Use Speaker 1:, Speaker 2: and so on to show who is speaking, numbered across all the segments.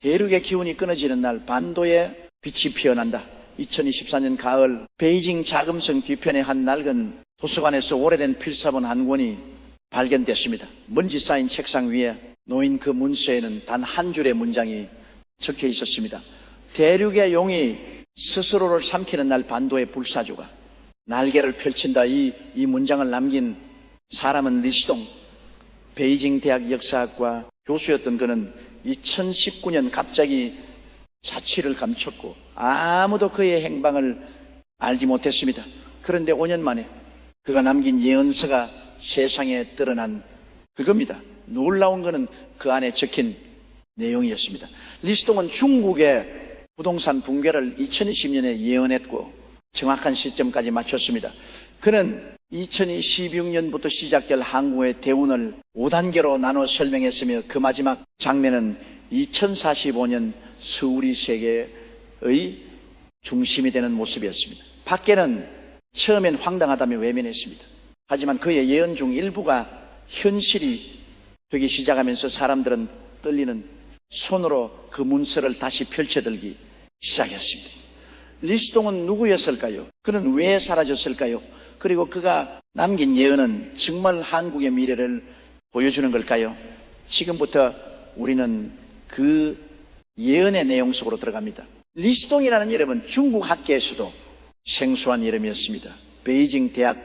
Speaker 1: 대륙의 기운이 끊어지는 날 반도에 빛이 피어난다. 2024년 가을 베이징 자금성 뒤편의 한 낡은 도서관에서 오래된 필사본 한 권이 발견됐습니다. 먼지 쌓인 책상 위에 놓인 그 문서에는 단 한 줄의 문장이 적혀 있었습니다. 대륙의 용이 스스로를 삼키는 날 반도의 불사조가 날개를 펼친다. 이 문장을 남긴 사람은 리시동 베이징 대학 역사학과 교수였던 그는 2019년 갑자기 자취를 감췄고 아무도 그의 행방을 알지 못했습니다. 그런데 5년 만에 그가 남긴 예언서가 세상에 드러난 그겁니다. 놀라운 것은 그 안에 적힌 내용이었습니다. 리시동은 중국의 부동산 붕괴를 2020년에 예언했고 정확한 시점까지 맞췄습니다. 그는 2016년부터 시작될 한국의 대운을 5단계로 나눠 설명했으며 그 마지막 장면은 2045년 서울이 세계의 중심이 되는 모습이었습니다. 밖에는 처음엔 황당하다며 외면했습니다. 하지만 그의 예언 중 일부가 현실이 되기 시작하면서 사람들은 떨리는 손으로 그 문서를 다시 펼쳐들기 시작했습니다. 리시동은 누구였을까요? 그는 왜 사라졌을까요? 그리고 그가 남긴 예언은 정말 한국의 미래를 보여주는 걸까요? 지금부터 우리는 그 예언의 내용 속으로 들어갑니다. 리시동이라는 이름은 중국 학계에서도 생소한 이름이었습니다. 베이징 대학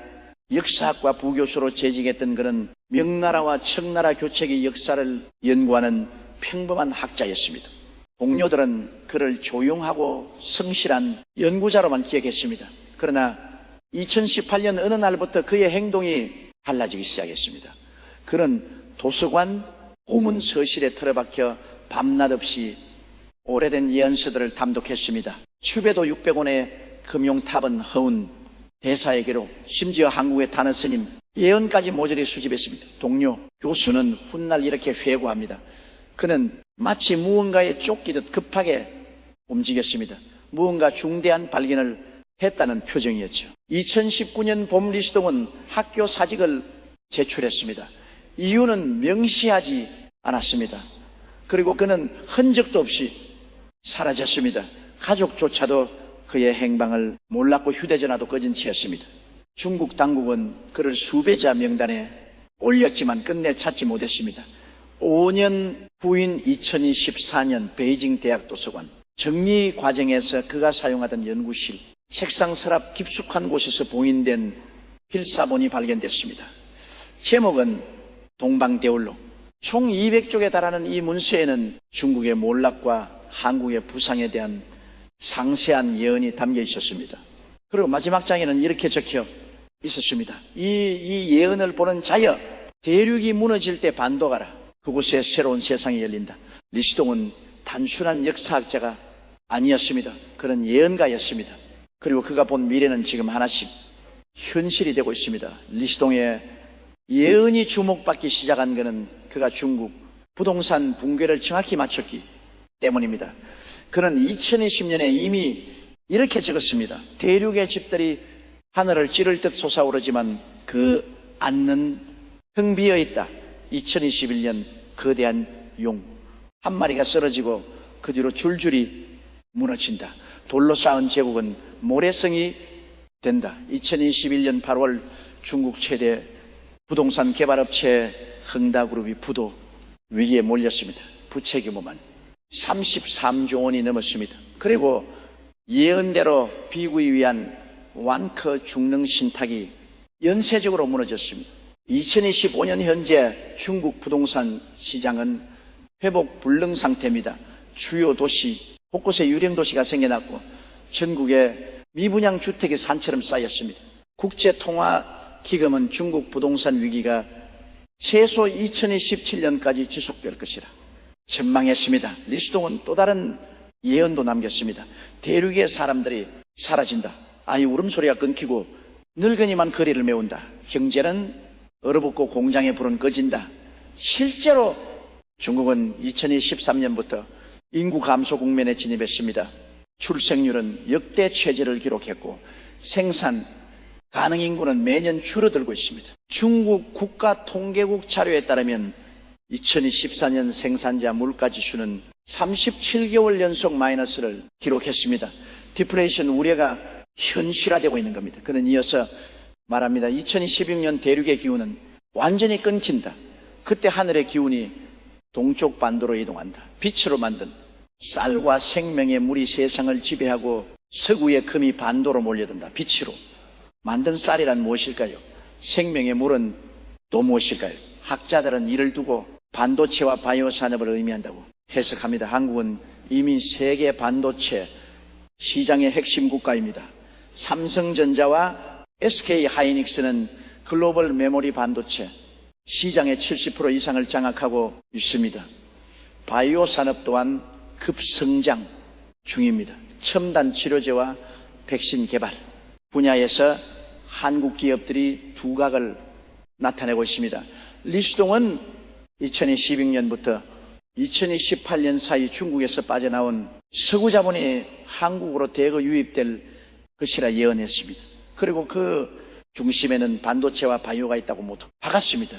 Speaker 1: 역사학과 부교수로 재직했던 그는 명나라와 청나라 교책의 역사를 연구하는 평범한 학자였습니다. 동료들은 그를 조용하고 성실한 연구자로만 기억했습니다. 그러나 2018년 어느 날부터 그의 행동이 달라지기 시작했습니다. 그는 도서관 고문 서실에 틀어박혀 밤낮 없이 오래된 예언서들을 담독했습니다. 추배도 600원의 금용탑은 허운 대사에게로 심지어 한국의 단어 스님 예언까지 모조리 수집했습니다. 동료 교수는 훗날 이렇게 회고합니다. 그는 마치 무언가에 쫓기듯 급하게 움직였습니다. 무언가 중대한 발견을 했다는 표정이었죠. 2019년 봄 리시동은 학교 사직을 제출했습니다. 이유는 명시하지 않았습니다. 그리고 그는 흔적도 없이 사라졌습니다. 가족조차도 그의 행방을 몰랐고 휴대전화도 꺼진 채였습니다. 중국 당국은 그를 수배자 명단에 올렸지만 끝내 찾지 못했습니다. 5년 후인 2024년 베이징 대학 도서관 정리 과정에서 그가 사용하던 연구실 책상 서랍 깊숙한 곳에서 봉인된 필사본이 발견됐습니다. 제목은 동방대울로. 총 200쪽에 달하는 이 문서에는 중국의 몰락과 한국의 부상에 대한 상세한 예언이 담겨 있었습니다. 그리고 마지막 장에는 이렇게 적혀 있었습니다. 이 예언을 보는 자여, 대륙이 무너질 때 반도 가라. 그곳에 새로운 세상이 열린다. 리시동은 단순한 역사학자가 아니었습니다. 그는 예언가였습니다. 그리고 그가 본 미래는 지금 하나씩 현실이 되고 있습니다. 리시동의 예언이 주목받기 시작한 것은 그가 중국 부동산 붕괴를 정확히 맞췄기 때문입니다. 그는 2020년에 이미 이렇게 적었습니다. 대륙의 집들이 하늘을 찌를 듯 솟아오르지만 그 안은 텅 비어 있다. 2021년 거대한 용 한 마리가 쓰러지고 그 뒤로 줄줄이 무너진다. 돌로 쌓은 제국은 모래성이 된다. 2021년 8월 중국 최대 부동산 개발업체 흥다그룹이 부도 위기에 몰렸습니다. 부채 규모만 33조 원이 넘었습니다. 그리고 예언대로 비구에 위한 완커 중릉 신탁이 연쇄적으로 무너졌습니다. 2025년 현재 중국 부동산 시장은 회복 불능 상태입니다. 주요 도시 곳곳에 유령 도시가 생겨났고 전국에 미분양 주택이 산처럼 쌓였습니다. 국제통화기금은 중국 부동산 위기가 최소 2027년까지 지속될 것이라 전망했습니다. 리시동은 또 다른 예언도 남겼습니다. 대륙의 사람들이 사라진다. 아이 울음소리가 끊기고 늙은이만 거리를 메운다. 경제는 얼어붙고 공장의 불은 꺼진다. 실제로 중국은 2013년부터 인구 감소 국면에 진입했습니다. 출생률은 역대 최저를 기록했고 생산 가능 인구는 매년 줄어들고 있습니다. 중국 국가통계국 자료에 따르면 2014년 생산자 물가지수는 37개월 연속 마이너스를 기록했습니다. 디플레이션 우려가 현실화되고 있는 겁니다. 그는 이어서 말합니다. 2016년 대륙의 기후는 완전히 끊긴다. 그때 하늘의 기운이 동쪽 반도로 이동한다. 빛으로 만든 쌀과 생명의 물이 세상을 지배하고 서구의 금이 반도로 몰려든다. 빛으로 만든 쌀이란 무엇일까요? 생명의 물은 또 무엇일까요? 학자들은 이를 두고 반도체와 바이오 산업을 의미한다고 해석합니다. 한국은 이미 세계 반도체 시장의 핵심 국가입니다. 삼성전자와 SK하이닉스는 글로벌 메모리 반도체 시장의 70% 이상을 장악하고 있습니다. 바이오 산업 또한 급성장 중입니다. 첨단 치료제와 백신 개발 분야에서 한국 기업들이 두각을 나타내고 있습니다. 리스동은 2012년부터 2018년 사이 중국에서 빠져나온 서구 자본이 한국으로 대거 유입될 것이라 예언했습니다. 그리고 그 중심에는 반도체와 바이오가 있다고 모두 박았습니다.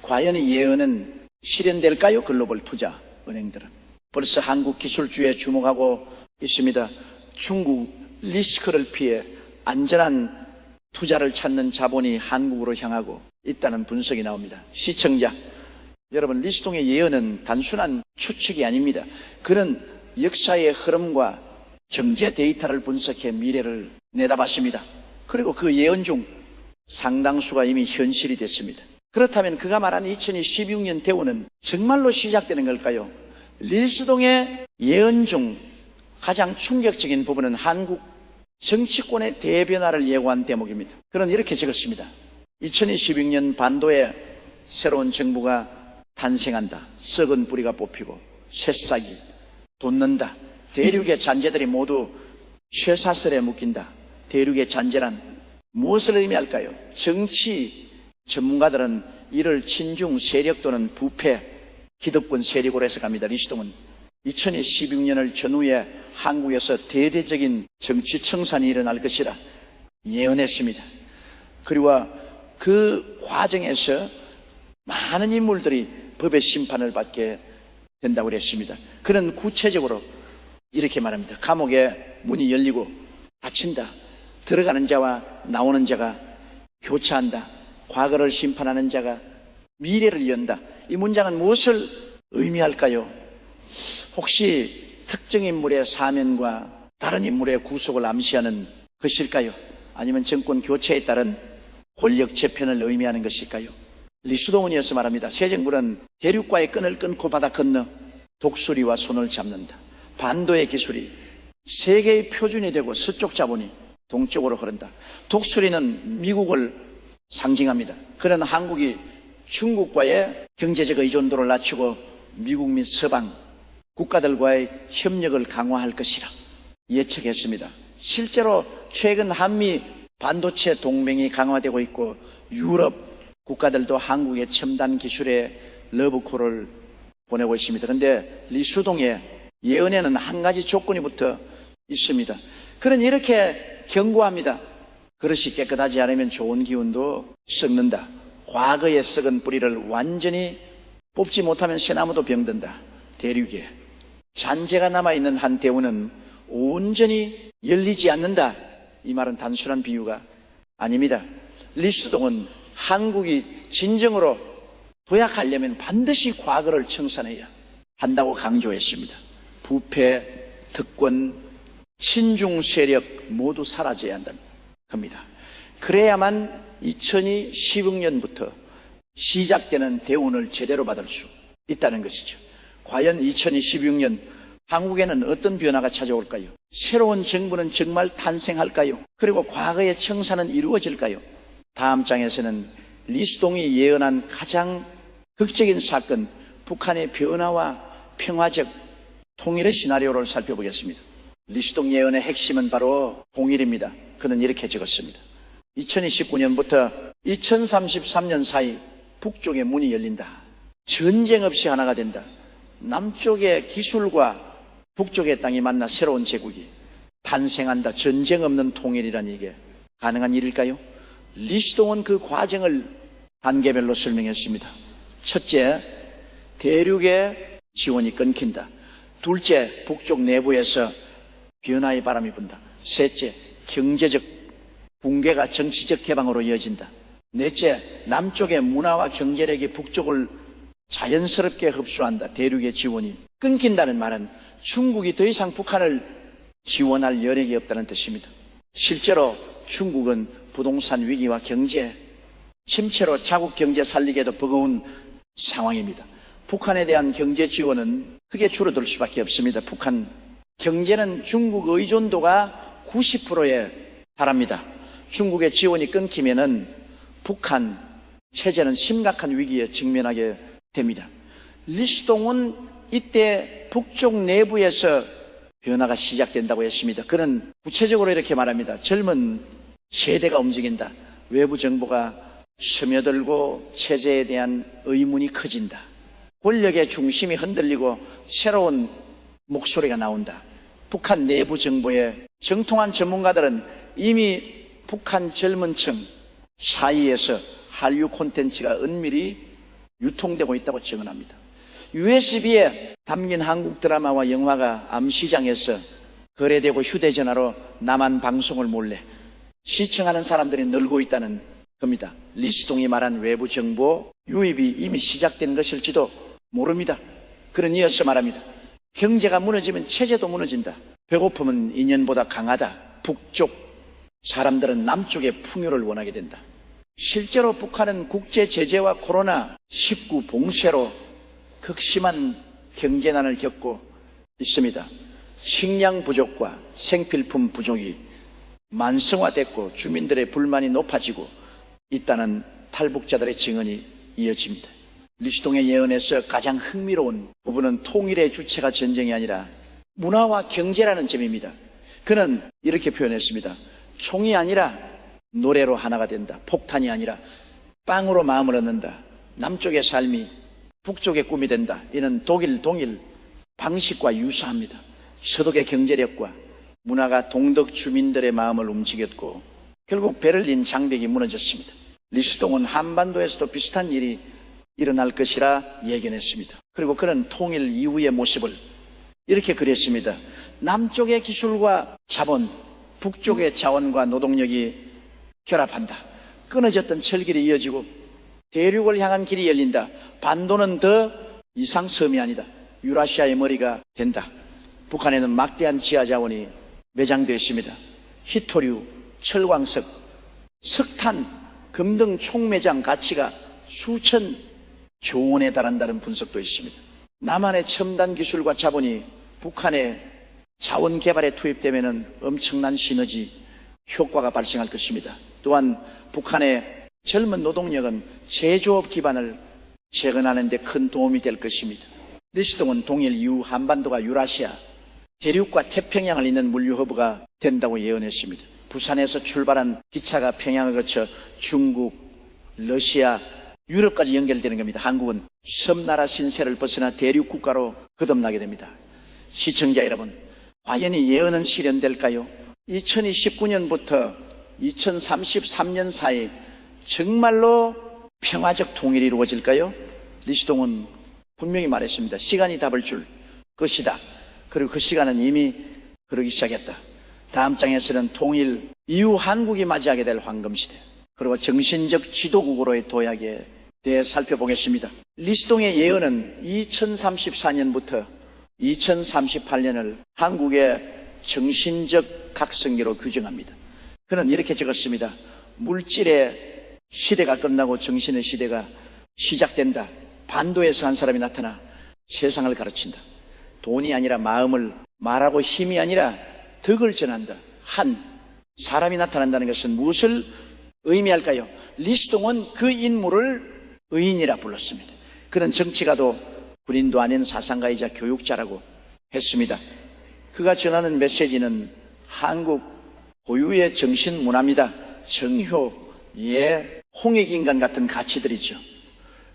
Speaker 1: 과연 이 예언은 실현될까요? 글로벌 투자 은행들은 벌써 한국 기술주에 주목하고 있습니다. 중국 리스크를 피해 안전한 투자를 찾는 자본이 한국으로 향하고 있다는 분석이 나옵니다. 시청자 여러분, 리스동의 예언은 단순한 추측이 아닙니다. 그는 역사의 흐름과 경제 데이터를 분석해 미래를 내다봤습니다. 그리고 그 예언 중 상당수가 이미 현실이 됐습니다. 그렇다면 그가 말한 2016년 대우는 정말로 시작되는 걸까요? 리스동의 예언 중 가장 충격적인 부분은 한국 정치권의 대변화를 예고한 대목입니다. 그는 이렇게 적었습니다. 2016년 반도에 새로운 정부가 탄생한다. 썩은 뿌리가 뽑히고 새싹이 돋는다. 대륙의 잔재들이 모두 쇠사슬에 묶인다. 대륙의 잔재란 무엇을 의미할까요? 정치 전문가들은 이를 친중 세력 또는 부패 기득권 세력으로 해석합니다. 리스동은 2016년을 전후에 한국에서 대대적인 정치 청산이 일어날 것이라 예언했습니다. 그리고 그 과정에서 많은 인물들이 법의 심판을 받게 된다고 그랬습니다. 그는 구체적으로 이렇게 말합니다. 감옥의 문이 열리고 닫힌다. 들어가는 자와 나오는 자가 교차한다. 과거를 심판하는 자가 미래를 연다. 이 문장은 무엇을 의미할까요? 혹시 특정 인물의 사면과 다른 인물의 구속을 암시하는 것일까요? 아니면 정권 교체에 따른 권력 재편을 의미하는 것일까요? 리스동은 이어서 말합니다. 새 정부는 대륙과의 끈을 끊고 바다 건너 독수리와 손을 잡는다. 반도의 기술이 세계의 표준이 되고 서쪽 자본이 동쪽으로 흐른다. 독수리는 미국을 상징합니다. 그런 한국이 중국과의 경제적 의존도를 낮추고 미국 및 서방 국가들과의 협력을 강화할 것이라 예측했습니다. 실제로 최근 한미 반도체 동맹이 강화되고 있고 유럽 국가들도 한국의 첨단 기술에 러브콜을 보내고 있습니다. 그런데 리수동의 예언에는 한 가지 조건이 붙어 있습니다. 그는 이렇게 경고합니다. 그릇이 깨끗하지 않으면 좋은 기운도 썩는다. 과거의 썩은 뿌리를 완전히 뽑지 못하면 새나무도 병든다. 대륙에 잔재가 남아있는 한 대우는 온전히 열리지 않는다. 이 말은 단순한 비유가 아닙니다. 리스동은 한국이 진정으로 도약하려면 반드시 과거를 청산해야 한다고 강조했습니다. 부패, 특권, 친중 세력 모두 사라져야 한다는 겁니다. 그래야만 2016년부터 시작되는 대운을 제대로 받을 수 있다는 것이죠. 과연 2016년 한국에는 어떤 변화가 찾아올까요? 새로운 정부는 정말 탄생할까요? 그리고 과거의 청산은 이루어질까요? 다음 장에서는 리스동이 예언한 가장 극적인 사건, 북한의 변화와 평화적 통일의 시나리오를 살펴보겠습니다. 리스동 예언의 핵심은 바로 통일입니다. 그는 이렇게 적었습니다. 2029년부터 2033년 사이 북쪽의 문이 열린다. 전쟁 없이 하나가 된다. 남쪽의 기술과 북쪽의 땅이 만나 새로운 제국이 탄생한다. 전쟁 없는 통일이란 이게 가능한 일일까요? 리스동은 그 과정을 단계별로 설명했습니다. 첫째, 대륙의 지원이 끊긴다. 둘째, 북쪽 내부에서 변화의 바람이 분다. 셋째, 경제적 붕괴가 정치적 개방으로 이어진다. 넷째, 남쪽의 문화와 경제력이 북쪽을 자연스럽게 흡수한다. 대륙의 지원이 끊긴다는 말은 중국이 더 이상 북한을 지원할 여력이 없다는 뜻입니다. 실제로 중국은 부동산 위기와 경제 침체로 자국 경제 살리기에도 버거운 상황입니다. 북한에 대한 경제 지원은 크게 줄어들 수밖에 없습니다. 북한 경제는 중국 의존도가 90%에 달합니다. 중국의 지원이 끊기면은 북한 체제는 심각한 위기에 직면하게 됩니다. 리스동은 이때 북쪽 내부에서 변화가 시작된다고 했습니다. 그는 구체적으로 이렇게 말합니다. 젊은 세대가 움직인다. 외부 정보가 스며들고 체제에 대한 의문이 커진다. 권력의 중심이 흔들리고 새로운 목소리가 나온다. 북한 내부 정보에 정통한 전문가들은 이미 북한 젊은 층 사이에서 한류 콘텐츠가 은밀히 유통되고 있다고 증언합니다. USB에 담긴 한국 드라마와 영화가 암시장에서 거래되고 휴대전화로 남한 방송을 몰래 시청하는 사람들이 늘고 있다는 겁니다. 리스동이 말한 외부 정보 유입이 이미 시작된 것일지도 모릅니다. 그는 이어서 말합니다. 경제가 무너지면 체제도 무너진다. 배고픔은 인연보다 강하다. 북쪽 사람들은 남쪽의 풍요를 원하게 된다. 실제로 북한은 국제 제재와 코로나19 봉쇄로 극심한 경제난을 겪고 있습니다. 식량 부족과 생필품 부족이 만성화됐고 주민들의 불만이 높아지고 있다는 탈북자들의 증언이 이어집니다. 리스동의 예언에서 가장 흥미로운 부분은 통일의 주체가 전쟁이 아니라 문화와 경제라는 점입니다. 그는 이렇게 표현했습니다. 총이 아니라 노래로 하나가 된다. 폭탄이 아니라 빵으로 마음을 얻는다. 남쪽의 삶이 북쪽의 꿈이 된다. 이는 독일 동일 방식과 유사합니다. 서독의 경제력과 문화가 동독 주민들의 마음을 움직였고 결국 베를린 장벽이 무너졌습니다. 리스동은 한반도에서도 비슷한 일이 일어날 것이라 예견했습니다. 그리고 그는 통일 이후의 모습을 이렇게 그렸습니다. 남쪽의 기술과 자본, 북쪽의 자원과 노동력이 결합한다. 끊어졌던 철길이 이어지고 대륙을 향한 길이 열린다. 반도는 더 이상 섬이 아니다. 유라시아의 머리가 된다. 북한에는 막대한 지하 자원이 매장되어 있습니다. 희토류, 철광석, 석탄, 금 등 총매장 가치가 수천 조원에 달한다는 분석도 있습니다. 남한의 첨단 기술과 자본이 북한의 자원 개발에 투입되면 엄청난 시너지 효과가 발생할 것입니다. 또한 북한의 젊은 노동력은 제조업 기반을 재건하는 데 큰 도움이 될 것입니다. 리스동은 동일 이후 한반도가 유라시아, 대륙과 태평양을 잇는 물류 허브가 된다고 예언했습니다. 부산에서 출발한 기차가 평양을 거쳐 중국, 러시아, 유럽까지 연결되는 겁니다. 한국은 섬나라 신세를 벗어나 대륙 국가로 거듭나게 됩니다. 시청자 여러분, 과연 이 예언은 실현될까요? 2029년부터 2033년 사이 정말로 평화적 통일이 이루어질까요? 리스동은 분명히 말했습니다. 시간이 답을 줄 것이다. 그리고 그 시간은 이미 흐르기 시작했다. 다음 장에서는 통일 이후 한국이 맞이하게 될 황금시대, 그리고 정신적 지도국으로의 도약에 대해 살펴보겠습니다. 리스동의 예언은 2034년부터 2038년을 한국의 정신적 각성기로 규정합니다. 그는 이렇게 적었습니다. 물질의 시대가 끝나고 정신의 시대가 시작된다. 반도에서 한 사람이 나타나 세상을 가르친다. 돈이 아니라 마음을 말하고 힘이 아니라 덕을 전한다. 한 사람이 나타난다는 것은 무엇을 의미할까요? 리스동은 그 인물을 의인이라 불렀습니다. 그는 정치가도 군인도 아닌 사상가이자 교육자라고 했습니다. 그가 전하는 메시지는 한국 고유의 정신문화입니다. 정효, 예, 홍익인간 같은 가치들이죠.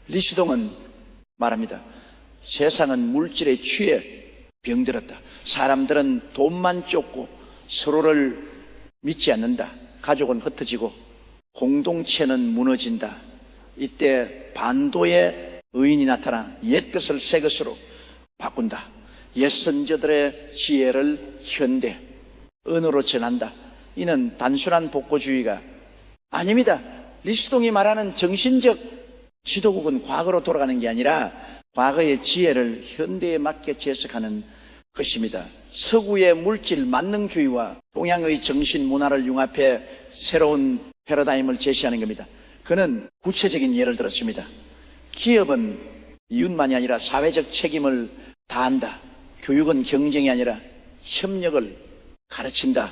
Speaker 1: 리스동은 말합니다. 세상은 물질에 취해 병들었다. 사람들은 돈만 쫓고 서로를 믿지 않는다. 가족은 흩어지고 공동체는 무너진다. 이때 반도의 의인이 나타나 옛것을 새것으로 바꾼다. 옛 선조들의 지혜를 현대 언어로 전한다. 이는 단순한 복고주의가 아닙니다. 리스동이 말하는 정신적 지도국은 과거로 돌아가는 게 아니라 과거의 지혜를 현대에 맞게 재석하는 것입니다. 서구의 물질 만능주의와 동양의 정신 문화를 융합해 새로운 패러다임을 제시하는 겁니다. 그는 구체적인 예를 들었습니다. 기업은 이윤만이 아니라 사회적 책임을 다한다. 교육은 경쟁이 아니라 협력을 가르친다.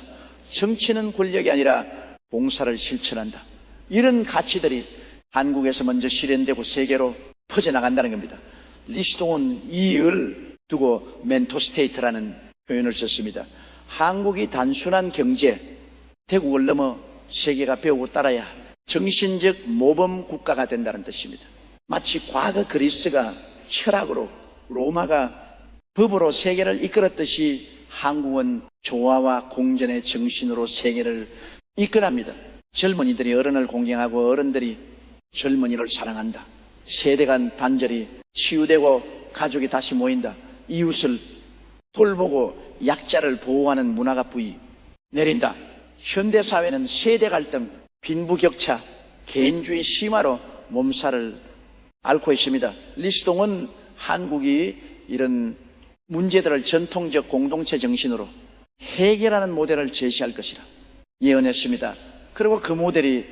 Speaker 1: 정치는 권력이 아니라 봉사를 실천한다. 이런 가치들이 한국에서 먼저 실현되고 세계로 퍼져나간다는 겁니다. 리스동은 이을 두고 멘토 스테이트라는 표현을 썼습니다. 한국이 단순한 경제, 대국을 넘어 세계가 배우고 따라야 정신적 모범 국가가 된다는 뜻입니다. 마치 과거 그리스가 철학으로, 로마가 법으로 세계를 이끌었듯이 한국은 조화와 공존의 정신으로 세계를 이끌합니다. 젊은이들이 어른을 공경하고 어른들이 젊은이를 사랑한다. 세대 간 단절이 치유되고 가족이 다시 모인다. 이웃을 돌보고 약자를 보호하는 문화가 뿌이 내린다. 현대사회는 세대 갈등, 빈부격차, 개인주의 심화로 몸살을 앓고 있습니다. 리스동은 한국이 이런 문제들을 전통적 공동체 정신으로 해결하는 모델을 제시할 것이라 예언했습니다. 그리고 그 모델이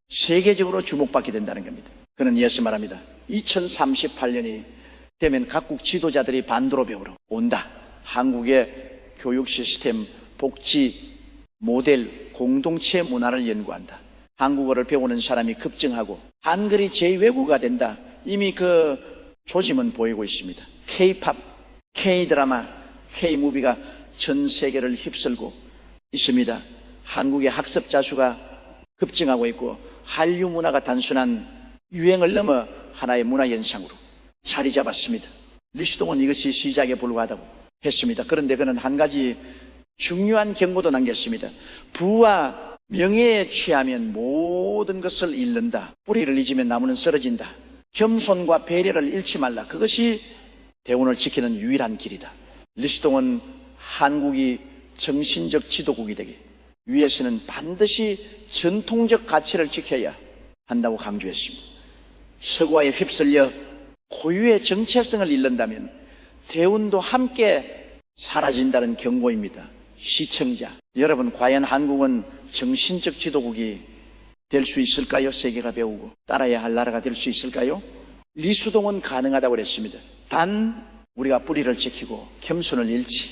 Speaker 1: 세계적으로 주목받게 된다는 겁니다. 그는 이어서 말합니다. 2038년이 되면 각국 지도자들이 반도로 배우러 온다. 한국의 교육 시스템, 복지, 모델, 공동체 문화를 연구한다. 한국어를 배우는 사람이 급증하고 한글이 제2외국어가 된다. 이미 그 조짐은 보이고 있습니다. K-팝, K-드라마, K-무비가 전 세계를 휩쓸고 있습니다. 한국의 학습자 수가 급증하고 있고 한류 문화가 단순한 유행을 넘어 하나의 문화 현상으로 자리 잡았습니다. 리스동은 이것이 시작에 불과하다고 했습니다. 그런데 그는 한 가지 중요한 경고도 남겼습니다. 부와 명예에 취하면 모든 것을 잃는다. 뿌리를 잊으면 나무는 쓰러진다. 겸손과 배려를 잃지 말라. 그것이 대운을 지키는 유일한 길이다. 리스동은 한국이 정신적 지도국이 되기 위해서는 반드시 전통적 가치를 지켜야 한다고 강조했습니다. 서구화에 휩쓸려 고유의 정체성을 잃는다면 대운도 함께 사라진다는 경고입니다. 시청자 여러분, 과연 한국은 정신적 지도국이 될 수 있을까요? 세계가 배우고 따라야 할 나라가 될 수 있을까요? 리수동은 가능하다고 그랬습니다. 단 우리가 뿌리를 지키고 겸손을 잃지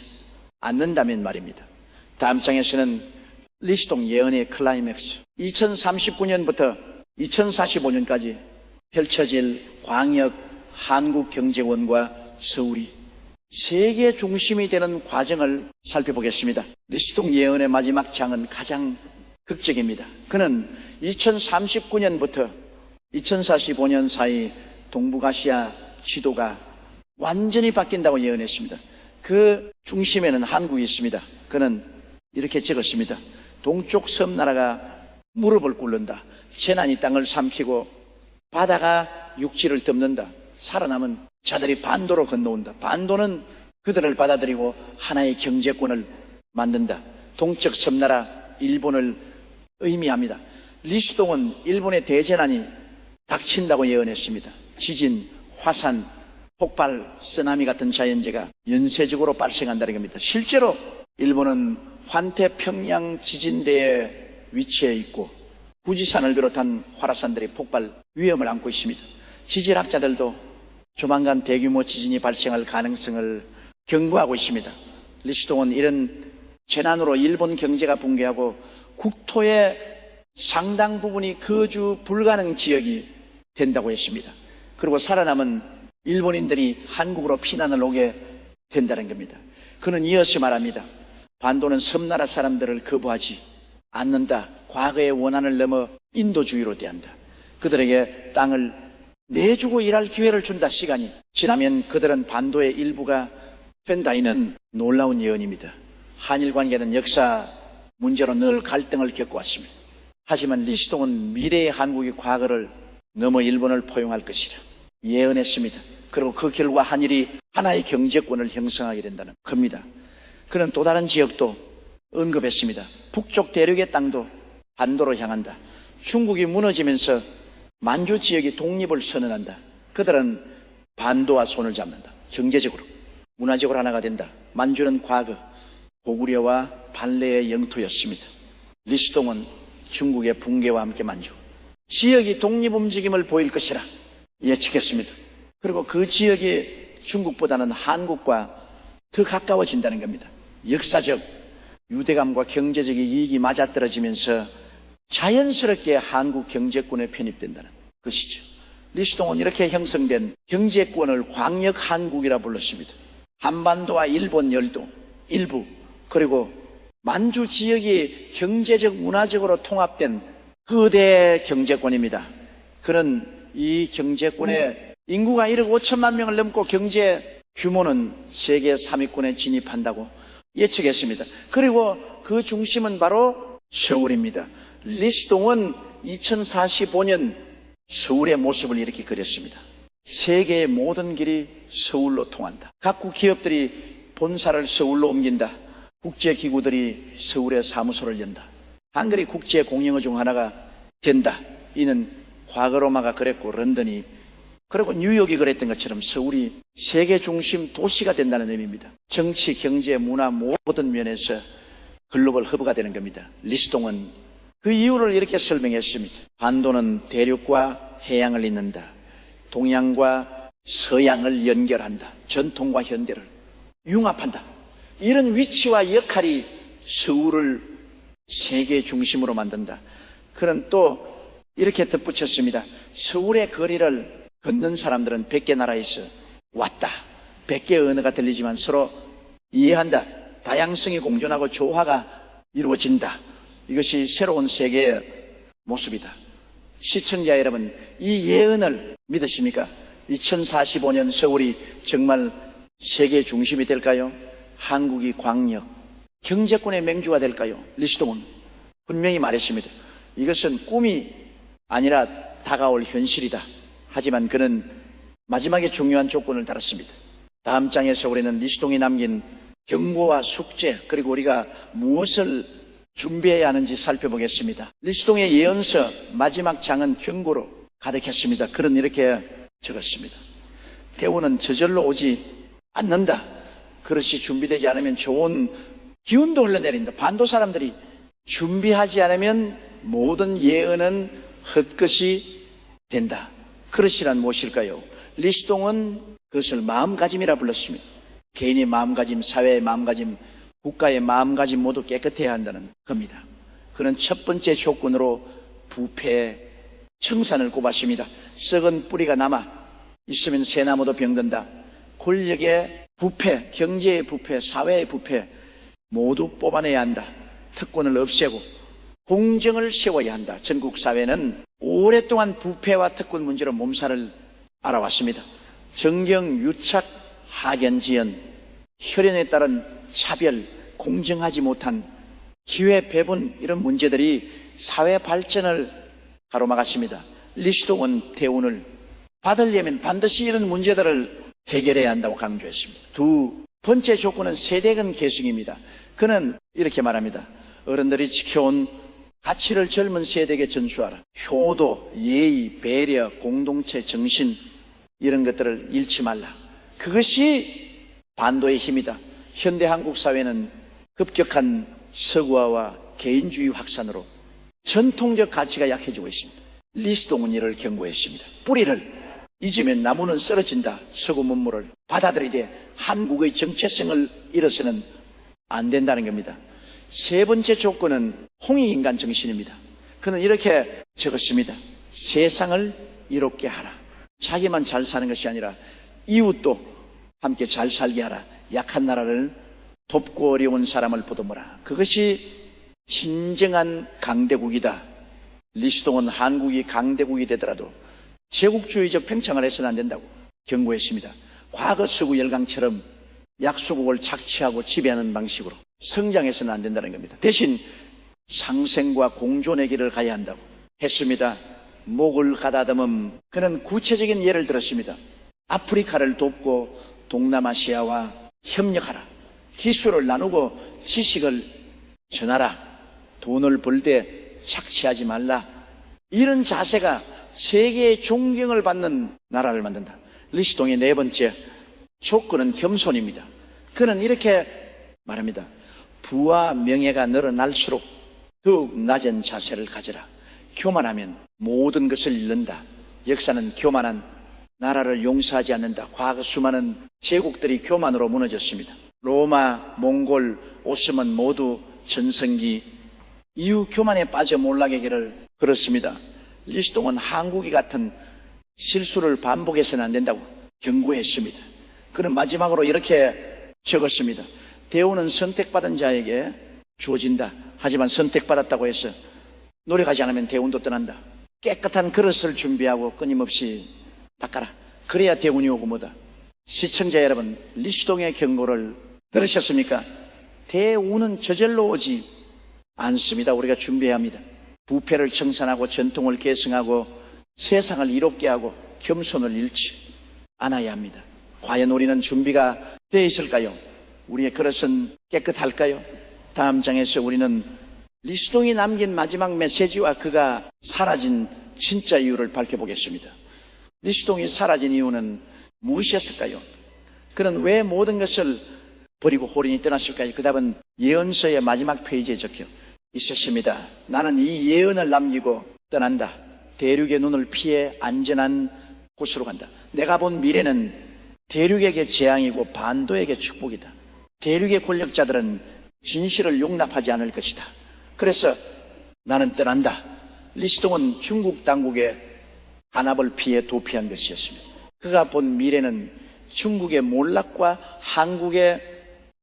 Speaker 1: 않는다면 말입니다. 다음 장에서는 리수동 예언의 클라이맥스, 2039년부터 2045년까지 펼쳐질 광역 한국경제원과 서울이 세계 중심이 되는 과정을 살펴보겠습니다. 리수동 예언의 마지막 장은 가장 극적입니다. 그는 2039년부터 2045년 사이 동북아시아 지도가 완전히 바뀐다고 예언했습니다. 그 중심에는 한국이 있습니다. 그는 이렇게 적었습니다. 동쪽 섬나라가 무릎을 꿇는다. 재난이 땅을 삼키고 바다가 육지를 덮는다. 살아남은 자들이 반도로 건너온다. 반도는 그들을 받아들이고 하나의 경제권을 만든다. 동쪽 섬나라 일본을 의미합니다. 리수동은 일본의 대재난이 닥친다고 예언했습니다. 지진, 화산, 폭발, 쓰나미 같은 자연재해가 연쇄적으로 발생한다는 겁니다. 실제로 일본은 환태평양 지진대에 위치해 있고 후지산을 비롯한 활화산들이 폭발 위험을 안고 있습니다. 지질학자들도 조만간 대규모 지진이 발생할 가능성을 경고하고 있습니다. 리수동은 이런 재난으로 일본 경제가 붕괴하고 국토의 상당 부분이 거주 불가능 지역이 된다고 했습니다. 그리고 살아남은 일본인들이 한국으로 피난을 오게 된다는 겁니다. 그는 이어서 말합니다. 반도는 섬나라 사람들을 거부하지 않는다. 과거의 원한을 넘어 인도주의로 대한다. 그들에게 땅을 내주고 일할 기회를 준다. 시간이 지나면 그들은 반도의 일부가 된다. 이는 놀라운 예언입니다. 한일 관계는 역사 문제로 늘 갈등을 겪어왔습니다. 하지만 리수동은 미래의 한국이 과거를 넘어 일본을 포용할 것이라 예언했습니다. 그리고 그 결과 한일이 하나의 경제권을 형성하게 된다는 겁니다. 그는 또 다른 지역도 언급했습니다. 북쪽 대륙의 땅도 반도로 향한다. 중국이 무너지면서 만주 지역이 독립을 선언한다. 그들은 반도와 손을 잡는다. 경제적으로, 문화적으로 하나가 된다. 만주는 과거 고구려와 반레의 영토였습니다. 리스동은 중국의 붕괴와 함께 만주 지역이 독립움직임을 보일 것이라 예측했습니다. 그리고 그 지역이 중국보다는 한국과 더 가까워진다는 겁니다. 역사적 유대감과 경제적 이익이 맞아떨어지면서 자연스럽게 한국 경제권에 편입된다는 것이죠. 리스동은 이렇게 형성된 경제권을 광역 한국이라 불렀습니다. 한반도와 일본 열도 일부 그리고 만주 지역이 경제적 문화적으로 통합된 거대 경제권입니다. 그는 이 경제권에 인구가 1억 5천만 명을 넘고 경제 규모는 세계 3위권에 진입한다고 예측했습니다. 그리고 그 중심은 바로 서울입니다. 리스동은 2045년 서울의 모습을 이렇게 그렸습니다. 세계의 모든 길이 서울로 통한다. 각국 기업들이 본사를 서울로 옮긴다. 국제기구들이 서울에 사무소를 연다. 한글이 국제 공용어 중 하나가 된다. 이는 과거 로마가 그랬고 런던이 그리고 뉴욕이 그랬던 것처럼 서울이 세계 중심 도시가 된다는 의미입니다. 정치, 경제, 문화 모든 면에서 글로벌 허브가 되는 겁니다. 리스동은 그 이유를 이렇게 설명했습니다. 반도는 대륙과 해양을 잇는다. 동양과 서양을 연결한다. 전통과 현대를 융합한다. 이런 위치와 역할이 서울을 세계 중심으로 만든다. 그는 또 이렇게 덧붙였습니다. 서울의 거리를 걷는 사람들은 100개 나라에서 왔다. 100개의 언어가 들리지만 서로 이해한다. 다양성이 공존하고 조화가 이루어진다. 이것이 새로운 세계의 모습이다. 시청자 여러분, 이 예언을 믿으십니까? 2045년 서울이 정말 세계 중심이 될까요? 한국이 광역, 경제권의 맹주가 될까요? 리스동은 분명히 말했습니다. 이것은 꿈이 아니라 다가올 현실이다. 하지만 그는 마지막에 중요한 조건을 달았습니다. 다음 장에서 우리는 리스동이 남긴 경고와 숙제 그리고 우리가 무엇을 준비해야 하는지 살펴보겠습니다. 리스동의 예언서 마지막 장은 경고로 가득했습니다. 그는 이렇게 적었습니다. 대우는 저절로 오지 않는다. 그릇이 준비되지 않으면 좋은 기운도 흘러내린다. 반도 사람들이 준비하지 않으면 모든 예언은 헛것이 된다. 그릇이란 무엇일까요? 리스동은 그것을 마음가짐이라 불렀습니다. 개인의 마음가짐, 사회의 마음가짐, 국가의 마음가짐 모두 깨끗해야 한다는 겁니다. 그는 첫 번째 조건으로 부패, 청산을 꼽았습니다. 썩은 뿌리가 남아 있으면 새나무도 병든다. 권력의 부패, 경제의 부패, 사회의 부패 모두 뽑아내야 한다. 특권을 없애고 공정을 세워야 한다. 전국 사회는 오랫동안 부패와 특권 문제로 몸살을 앓아왔습니다. 정경, 유착, 학연지연, 혈연에 따른 차별, 공정하지 못한 기회 배분 이런 문제들이 사회 발전을 가로막았습니다. 리스동은 대운을 받으려면 반드시 이런 문제들을 해결해야 한다고 강조했습니다. 두 번째 조건은 세대간 계승입니다. 그는 이렇게 말합니다. 어른들이 지켜온 가치를 젊은 세대에게 전수하라. 효도, 예의, 배려, 공동체, 정신 이런 것들을 잃지 말라. 그것이 반도의 힘이다. 현대 한국 사회는 급격한 서구화와 개인주의 확산으로 전통적 가치가 약해지고 있습니다. 리스동은 이를 경고했습니다. 뿌리를 잊으면 나무는 쓰러진다. 서구 문물을 받아들이되 한국의 정체성을 잃어서는 안 된다는 겁니다. 세 번째 조건은 홍익인간 정신입니다. 그는 이렇게 적었습니다. 세상을 이롭게 하라. 자기만 잘 사는 것이 아니라 이웃도 함께 잘 살게 하라. 약한 나라를 돕고 어려운 사람을 보듬어라. 그것이 진정한 강대국이다. 리스동은 한국이 강대국이 되더라도 제국주의적 팽창을 해서는 안 된다고 경고했습니다. 과거 서구 열강처럼 약소국을 착취하고 지배하는 방식으로 성장해서는 안 된다는 겁니다. 대신 상생과 공존의 길을 가야 한다고 했습니다. 목을 가다듬음. 그는 구체적인 예를 들었습니다. 아프리카를 돕고 동남아시아와 협력하라. 기술을 나누고 지식을 전하라. 돈을 벌 때 착취하지 말라. 이런 자세가 세계의 존경을 받는 나라를 만든다. 리시동의 네 번째 조건은 겸손입니다. 그는 이렇게 말합니다. 부와 명예가 늘어날수록 더욱 낮은 자세를 가져라. 교만하면 모든 것을 잃는다. 역사는 교만한 나라를 용서하지 않는다. 과거 수많은 제국들이 교만으로 무너졌습니다. 로마, 몽골, 오스만 모두 전성기 이후 교만에 빠져 몰락의 길을 걸었습니다. 리시동은 한국이 같은 실수를 반복해서는 안 된다고 경고했습니다. 그는 마지막으로 이렇게 적었습니다. 대우는 선택받은 자에게 주어진다. 하지만 선택받았다고 해서 노력하지 않으면 대운도 떠난다. 깨끗한 그릇을 준비하고 끊임없이 닦아라. 그래야 대운이 오고 뭐다. 시청자 여러분, 리시동의 경고를 들으셨습니까? 대운은 저절로 오지 않습니다. 우리가 준비해야 합니다. 부패를 청산하고 전통을 계승하고 세상을 이롭게 하고 겸손을 잃지 않아야 합니다. 과연 우리는 준비가 되어 있을까요? 우리의 그릇은 깨끗할까요? 다음 장에서 우리는 리시동이 남긴 마지막 메시지와 그가 사라진 진짜 이유를 밝혀보겠습니다. 리시동이 사라진 이유는 무엇이었을까요? 그는 왜 모든 것을 버리고 호련히 떠났을까요? 그 답은 예언서의 마지막 페이지에 적혀 있었습니다. 나는 이 예언을 남기고 떠난다. 대륙의 눈을 피해 안전한 곳으로 간다. 내가 본 미래는 대륙에게 재앙이고 반도에게 축복이다. 대륙의 권력자들은 진실을 용납하지 않을 것이다. 그래서 나는 떠난다. 리시동은 중국 당국의 간압을 피해 도피한 것이었습니다. 그가 본 미래는 중국의 몰락과 한국의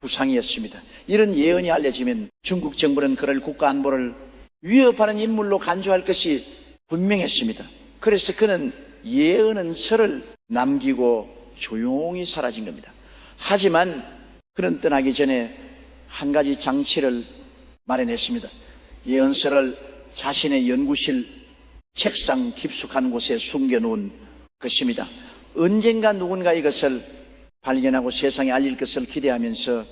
Speaker 1: 부상이었습니다. 이런 예언이 알려지면 중국 정부는 그를 국가 안보를 위협하는 인물로 간주할 것이 분명했습니다. 그래서 그는 예언은 설을 남기고 조용히 사라진 겁니다. 하지만 그는 떠나기 전에 한 가지 장치를 마련했습니다. 예언서를 자신의 연구실 책상 깊숙한 곳에 숨겨놓은 것입니다. 언젠가 누군가 이것을 발견하고 세상에 알릴 것을 기대하면서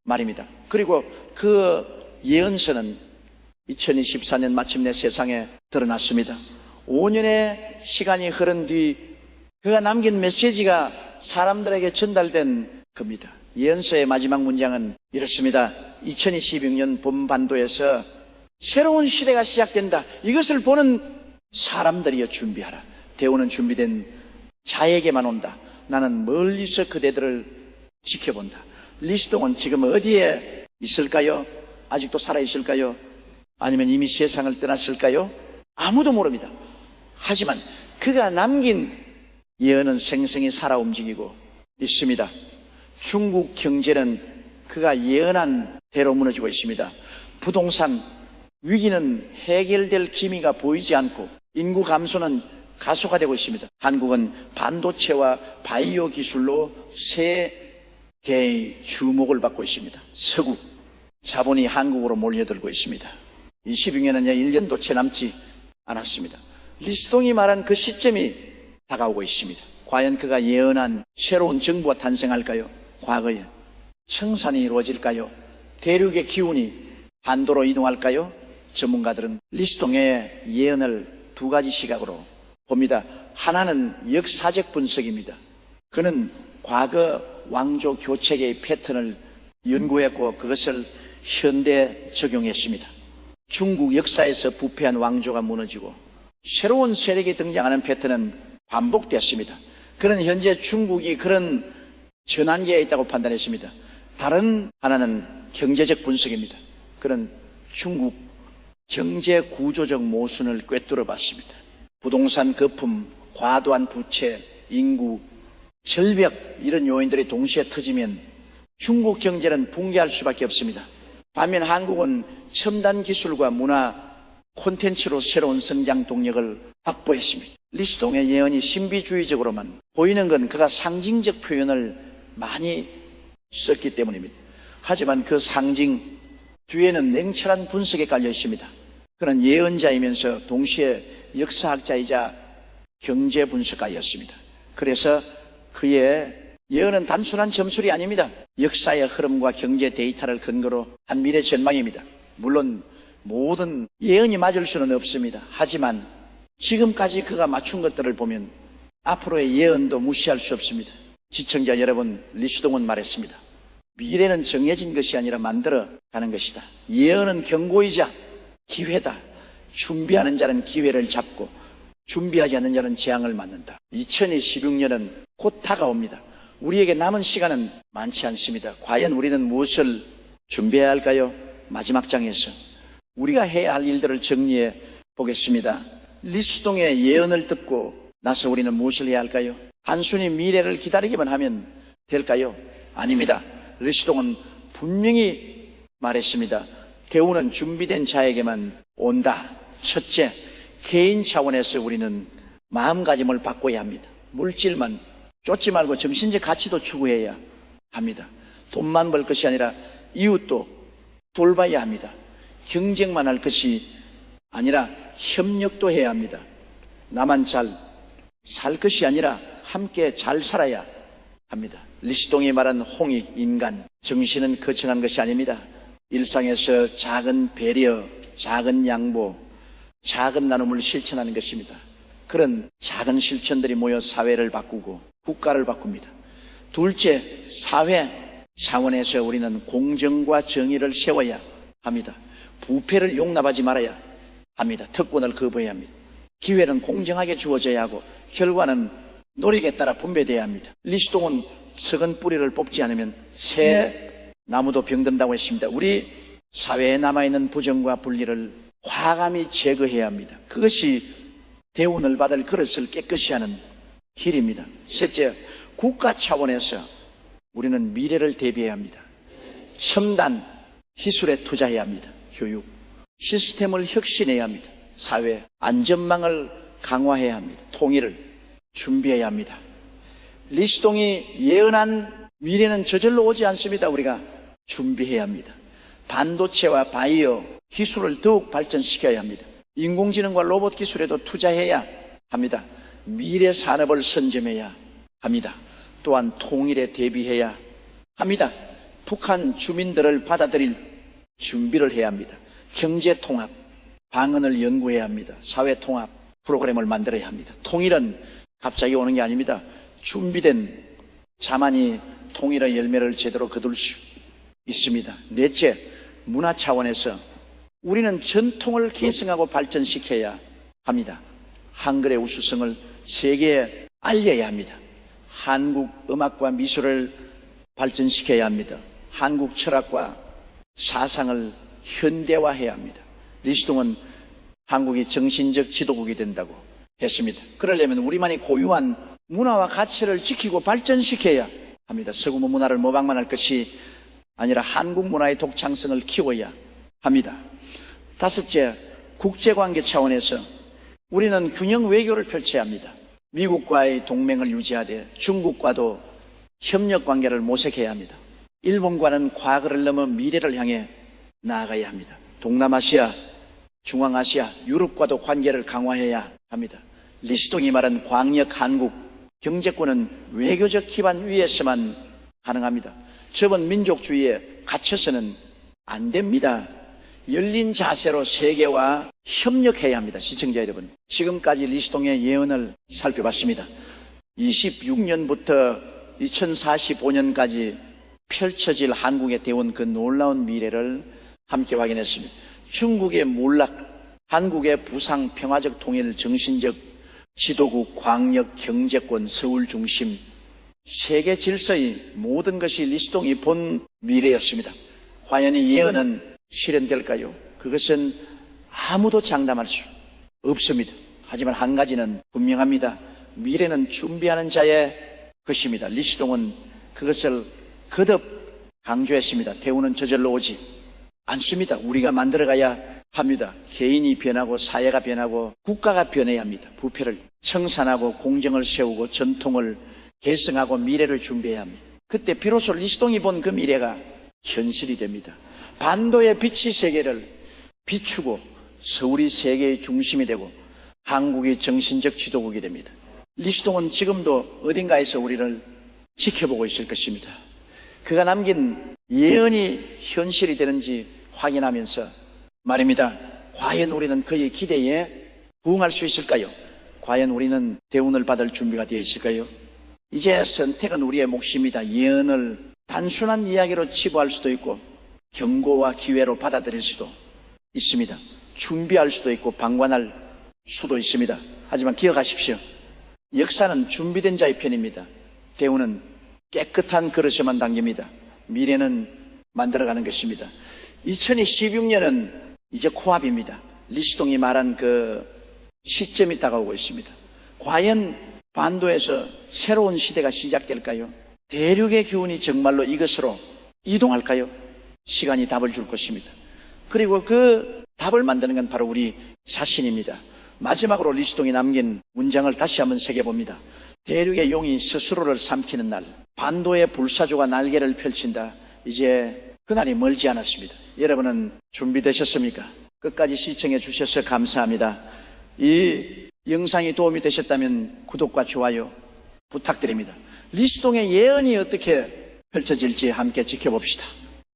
Speaker 1: 말입니다. 그리고 그 예언서는 2024년 마침내 세상에 드러났습니다. 5년의 시간이 흐른 뒤 그가 남긴 메시지가 사람들에게 전달된 겁니다. 예언서의 마지막 문장은 이렇습니다. 2026년 봄반도에서 새로운 시대가 시작된다. 이것을 보는 사람들이여 준비하라. 대우는 준비된 자에게만 온다. 나는 멀리서 그대들을 지켜본다. 리시동은 지금 어디에 있을까요? 아직도 살아있을까요? 아니면 이미 세상을 떠났을까요? 아무도 모릅니다. 하지만 그가 남긴 예언은 생생히 살아 움직이고 있습니다. 중국 경제는 그가 예언한 대로 무너지고 있습니다. 부동산 위기는 해결될 기미가 보이지 않고 인구 감소는 가속화되고 있습니다. 한국은 반도체와 바이오 기술로 세계의 주목을 받고 있습니다. 서구 자본이 한국으로 몰려들고 있습니다. 26년은 1년도 채 남지 않았습니다. 리시동이 말한 그 시점이 다가오고 있습니다. 과연 그가 예언한 새로운 정부가 탄생할까요? 과거에 청산이 이루어질까요? 대륙의 기운이 반도로 이동할까요? 전문가들은 리시동의 예언을 두 가지 시각으로 봅니다. 하나는 역사적 분석입니다. 그는 과거 왕조 교체의 패턴을 연구했고 그것을 현대에 적용했습니다. 중국 역사에서 부패한 왕조가 무너지고 새로운 세력이 등장하는 패턴은 반복됐습니다. 그는 현재 중국이 그런 전환기에 있다고 판단했습니다. 다른 하나는 경제적 분석입니다. 그는 중국 경제 구조적 모순을 꿰뚫어 봤습니다. 부동산 거품, 과도한 부채, 인구, 절벽 이런 요인들이 동시에 터지면 중국 경제는 붕괴할 수밖에 없습니다. 반면 한국은 첨단 기술과 문화, 콘텐츠로 새로운 성장 동력을 확보했습니다. 리시동의 예언이 신비주의적으로만 보이는 건 그가 상징적 표현을 많이 썼기 때문입니다. 하지만 그 상징 뒤에는 냉철한 분석에 깔려 있습니다. 그는 예언자이면서 동시에 역사학자이자 경제 분석가였습니다. 그래서 그의 예언은 단순한 점술이 아닙니다. 역사의 흐름과 경제 데이터를 근거로 한 미래 전망입니다. 물론 모든 예언이 맞을 수는 없습니다. 하지만 지금까지 그가 맞춘 것들을 보면 앞으로의 예언도 무시할 수 없습니다. 시청자 여러분, 리시동은 말했습니다. 미래는 정해진 것이 아니라 만들어가는 것이다. 예언은 경고이자 기회다. 준비하는 자는 기회를 잡고 준비하지 않는 자는 재앙을 맞는다. 2026년은 곧 다가옵니다. 우리에게 남은 시간은 많지 않습니다. 과연 우리는 무엇을 준비해야 할까요? 마지막 장에서 우리가 해야 할 일들을 정리해 보겠습니다. 리시동의 예언을 듣고 나서 우리는 무엇을 해야 할까요? 단순히 미래를 기다리기만 하면 될까요? 아닙니다. 리시동은 분명히 말했습니다. 대우는 준비된 자에게만 온다. 첫째, 개인 차원에서 우리는 마음가짐을 바꿔야 합니다. 물질만 쫓지 말고 정신적 가치도 추구해야 합니다. 돈만 벌 것이 아니라 이웃도 돌봐야 합니다. 경쟁만 할 것이 아니라 협력도 해야 합니다. 나만 잘 살 것이 아니라 함께 잘 살아야 합니다. 리시동이 말한 홍익, 인간, 정신은 거창한 것이 아닙니다. 일상에서 작은 배려, 작은 양보, 작은 나눔을 실천하는 것입니다. 그런 작은 실천들이 모여 사회를 바꾸고 국가를 바꿉니다. 둘째, 사회 차원에서 우리는 공정과 정의를 세워야 합니다. 부패를 용납하지 말아야 합니다. 특권을 거부해야 합니다. 기회는 공정하게 주어져야 하고 결과는 노력에 따라 분배돼야 합니다. 리시동은 썩은 뿌리를 뽑지 않으면 새 나무도 병든다고 했습니다. 우리 사회에 남아있는 부정과 분리를 과감히 제거해야 합니다. 그것이 대우를 받을 그릇을 깨끗이 하는 길입니다. 셋째, 국가 차원에서 우리는 미래를 대비해야 합니다. 첨단 기술에 투자해야 합니다. 교육, 시스템을 혁신해야 합니다. 사회, 안전망을 강화해야 합니다. 통일을 준비해야 합니다. 리시동이 예언한 미래는 저절로 오지 않습니다. 우리가 준비해야 합니다. 반도체와 바이오 기술을 더욱 발전시켜야 합니다. 인공지능과 로봇 기술에도 투자해야 합니다. 미래 산업을 선점해야 합니다. 또한 통일에 대비해야 합니다. 북한 주민들을 받아들일 준비를 해야 합니다. 경제 통합, 방언을 연구해야 합니다. 사회 통합 프로그램을 만들어야 합니다. 통일은 갑자기 오는 게 아닙니다. 준비된 자만이 통일의 열매를 제대로 거둘 수 있습니다. 넷째, 문화 차원에서 우리는 전통을 계승하고 발전시켜야 합니다. 한글의 우수성을 세계에 알려야 합니다. 한국 음악과 미술을 발전시켜야 합니다. 한국 철학과 사상을 현대화해야 합니다. 리시동은 한국이 정신적 지도국이 된다고 했습니다. 그러려면 우리만이 고유한 문화와 가치를 지키고 발전시켜야 합니다. 서구 문화를 모방만 할 것이 아니라 한국 문화의 독창성을 키워야 합니다. 다섯째, 국제관계 차원에서 우리는 균형 외교를 펼쳐야 합니다. 미국과의 동맹을 유지하되 중국과도 협력관계를 모색해야 합니다. 일본과는 과거를 넘어 미래를 향해 나아가야 합니다. 동남아시아, 중앙아시아, 유럽과도 관계를 강화해야 합니다. 리시동이 말한 광역 한국 경제권은 외교적 기반 위에서만 가능합니다. 저번 민족주의에 갇혀서는 안 됩니다. 열린 자세로 세계와 협력해야 합니다. 시청자 여러분, 지금까지 리시동의 예언을 살펴봤습니다. 26년부터 2045년까지 펼쳐질 한국의 대원 그 놀라운 미래를 함께 확인했습니다. 중국의 몰락, 한국의 부상, 평화적 통일, 정신적 지도국, 광역, 경제권, 서울 중심, 세계 질서의 모든 것이 리시동이 본 미래였습니다. 과연 이 예언은 실현될까요? 그것은 아무도 장담할 수 없습니다. 하지만 한 가지는 분명합니다. 미래는 준비하는 자의 것입니다. 리시동은 그것을 거듭 강조했습니다. 대우는 저절로 오지 않습니다. 우리가 만들어가야 합니다. 개인이 변하고 사회가 변하고 국가가 변해야 합니다. 부패를 청산하고 공정을 세우고 전통을 계승하고 미래를 준비해야 합니다. 그때 비로소 리시동이 본 그 미래가 현실이 됩니다. 반도의 빛이 세계를 비추고 서울이 세계의 중심이 되고 한국이 정신적 지도국이 됩니다. 리스동은 지금도 어딘가에서 우리를 지켜보고 있을 것입니다. 그가 남긴 예언이 현실이 되는지 확인하면서 말입니다. 과연 우리는 그의 기대에 부응할 수 있을까요? 과연 우리는 대운을 받을 준비가 되어 있을까요? 이제 선택은 우리의 몫입니다. 예언을 단순한 이야기로 치부할 수도 있고 경고와 기회로 받아들일 수도 있습니다. 준비할 수도 있고 방관할 수도 있습니다. 하지만 기억하십시오. 역사는 준비된 자의 편입니다. 대운은 깨끗한 그릇에만 담깁니다. 미래는 만들어가는 것입니다. 2016년은 이제 코앞입니다. 리스동이 말한 그 시점이 다가오고 있습니다. 과연 반도에서 새로운 시대가 시작될까요? 대륙의 기운이 정말로 이것으로 이동할까요? 시간이 답을 줄 것입니다. 그리고 그 답을 만드는 건 바로 우리 자신입니다. 마지막으로 리스동이 남긴 문장을 다시 한번 새겨봅니다. 대륙의 용이 스스로를 삼키는 날, 반도의 불사조가 날개를 펼친다. 이제 그날이 멀지 않았습니다. 여러분은 준비되셨습니까? 끝까지 시청해 주셔서 감사합니다. 이 영상이 도움이 되셨다면 구독과 좋아요 부탁드립니다. 리스동의 예언이 어떻게 펼쳐질지 함께 지켜봅시다.